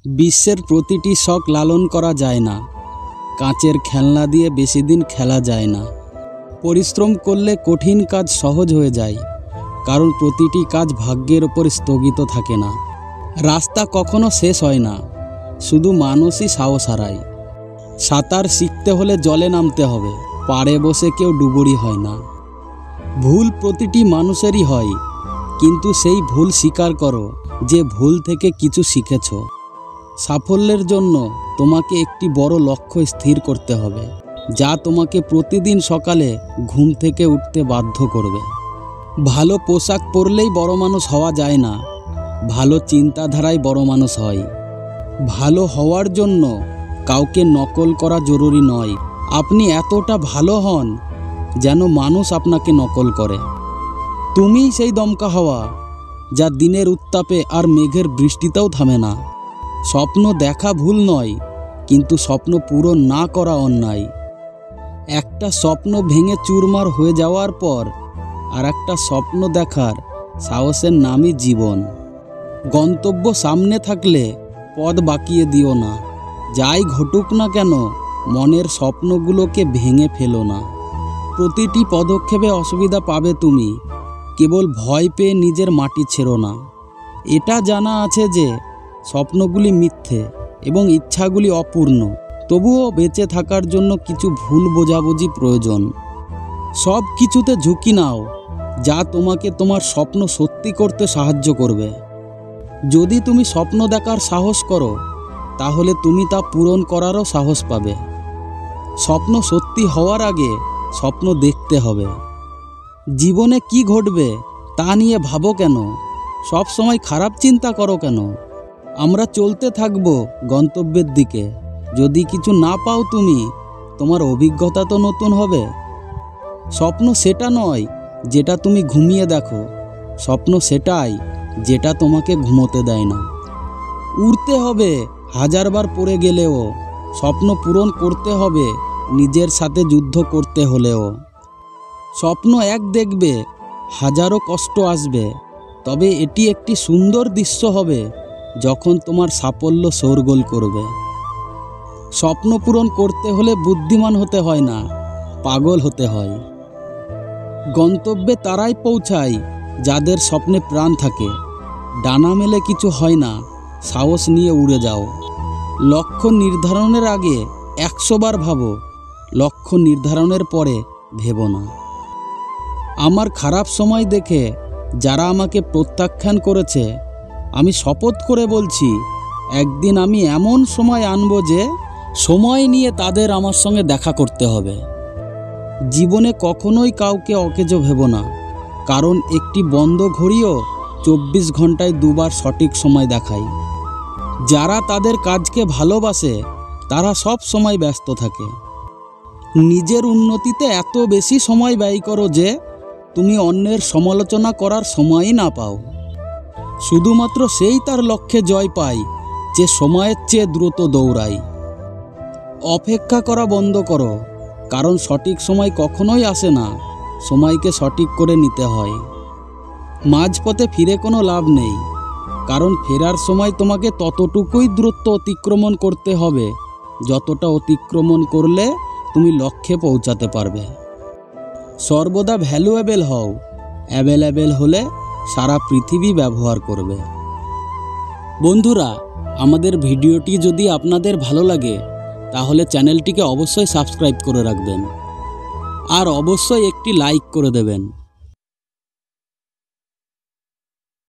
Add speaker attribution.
Speaker 1: বিশ্বের প্রতিটি শখ লালন করা যায় না। কাঁচের খেলনা দিয়ে বেশি দিন খেলা যায় না। পরিশ্রম করলে কঠিন কাজ সহজ হয়ে যায়, কারণ প্রতিটি কাজ ভাগ্যের ওপর স্থগিত থাকে না। রাস্তা কখনো শেষ হয় না, শুধু মানুষই সাহস হারায়। সাঁতার শিখতে হলে জলে নামতে হবে, পাড়ে বসে কেউ ডুবুরি হয় না। ভুল প্রতিটি মানুষেরই হয়, কিন্তু সেই ভুল স্বীকার করো যে ভুল থেকে কিছু শিখেছ। সাফল্যের জন্য তোমাকে একটি বড় লক্ষ্য স্থির করতে হবে, যা তোমাকে প্রতিদিন সকালে ঘুম থেকে উঠতে বাধ্য করবে। ভালো পোশাক পরলেই বড় মানুষ হওয়া যায় না, ভালো চিন্তাধারায় বড় মানুষ হয়। ভালো হওয়ার জন্য কাউকে নকল করা জরুরি নয়। আপনি এতটা ভালো হন যেন মানুষ আপনাকে নকল করে। তুমিই সেই দমকা হাওয়া যা দিনের উত্তাপে আর মেঘের বৃষ্টিতেও থামে না। স্বপ্ন দেখা ভুল নয়, কিন্তু স্বপ্ন পূরণ না করা অন্যায়। একটা স্বপ্ন ভেঙে চুরমার হয়ে যাওয়ার পর আর একটা স্বপ্ন দেখার সাহসের নামই জীবন। গন্তব্য সামনে থাকলে পথ বাকিয়ে দিও না। যাই ঘটুক না কেন, মনের স্বপ্নগুলোকে ভেঙে ফেলো না। প্রতিটি পদক্ষেপে অসুবিধা পাবে তুমি, কেবল ভয় পেয়ে নিজের মাটি ছেড়ো না। এটা জানা আছে যে স্বপ্নগুলি মিথ্যে এবং ইচ্ছাগুলি অপূর্ণ, তবুও বেঁচে থাকার জন্য কিছু ভুল বোঝাবুঝি প্রয়োজন। সব কিছুতে ঝুঁকি নাও, যা তোমাকে তোমার স্বপ্ন সত্যি করতে সাহায্য করবে। যদি তুমি স্বপ্ন দেখার সাহস করো, তাহলে তুমি তা পূরণ করারও সাহস পাবে। স্বপ্ন সত্যি হওয়ার আগে স্বপ্ন দেখতে হবে। জীবনে কি ঘটবে তা নিয়ে ভাবো কেন? সব সময় খারাপ চিন্তা করো কেন? আমরা চলতে থাকব গন্তব্যের দিকে। যদি কিছু না পাও তুমি, তোমার অভিজ্ঞতা তো নতুন হবে। স্বপ্ন সেটা নয় যেটা তুমি ঘুমিয়ে দেখো, স্বপ্ন সেটাই যেটা তোমাকে ঘুমোতে দেয় না। উড়তে হবে হাজারবার পড়ে গেলেও, স্বপ্ন পূরণ করতে হবে নিজের সাথে যুদ্ধ করতে হলেও। স্বপ্ন এক দেখবে, হাজারো কষ্ট আসবে, তবে এটি একটি সুন্দর দৃশ্য হবে যখন তোমার সাফল্য শোরগোল করবে। স্বপ্ন পূরণ করতে হলে বুদ্ধিমান হতে হয় না, পাগল হতে হয়। গন্তব্যে তারাই পৌঁছায় যাদের স্বপ্নে প্রাণ থাকে। ডানা মেলে কিছু হয় না, সাহস নিয়ে উড়ে যাও। লক্ষ্য নির্ধারণের আগে 100 বার ভাবো, লক্ষ্য নির্ধারণের পরে ভেবো না। আমার খারাপ সময় দেখে যারা আমাকে প্রত্যাখ্যান করেছে, আমি শপথ করে বলছি, একদিন আমি এমন সময় আনবো যে সময় নিয়ে তাদের আমার সঙ্গে দেখা করতে হবে। জীবনে কখনোই কাউকে অকেজো ভেবো না, কারণ একটি বন্ধ ঘড়িও 24 ঘন্টায় 2 বার সঠিক সময় দেখায়। যারা তাদের কাজকে ভালোবাসে তারা সব সময় ব্যস্ত থাকে। নিজের উন্নতিতে এত বেশি সময় ব্যয় করো যে তুমি অন্যের সমালোচনা করার সময়ই না পাও। শুধুমাত্র সেই তার লক্ষ্যে জয় পায় যে সময়ের চেয়ে দ্রুত দৌড়ায়। অপেক্ষা করা বন্ধ করো, কারণ সঠিক সময় কখনোই আসে না, সময়কে সঠিক করে নিতে হয়। মাঝপথে ফিরে কোনো লাভ নেই, কারণ ফেরার সময় তোমাকে ততটুকুই দূরত্ব অতিক্রমণ করতে হবে যতটা অতিক্রমণ করলে তুমি লক্ষ্যে পৌঁছাতে পারবে। সর্বদা ভ্যালুয়েবল হও, অ্যাভেলেবেল হলে সারা পৃথিবী ব্যবহার করবে। বন্ধুরা, আমাদের ভিডিওটি যদি আপনাদের ভালো লাগে তাহলে চ্যানেলটিকে অবশ্যই সাবস্ক্রাইব করে রাখবেন, আর অবশ্যই একটি লাইক করে দেবেন।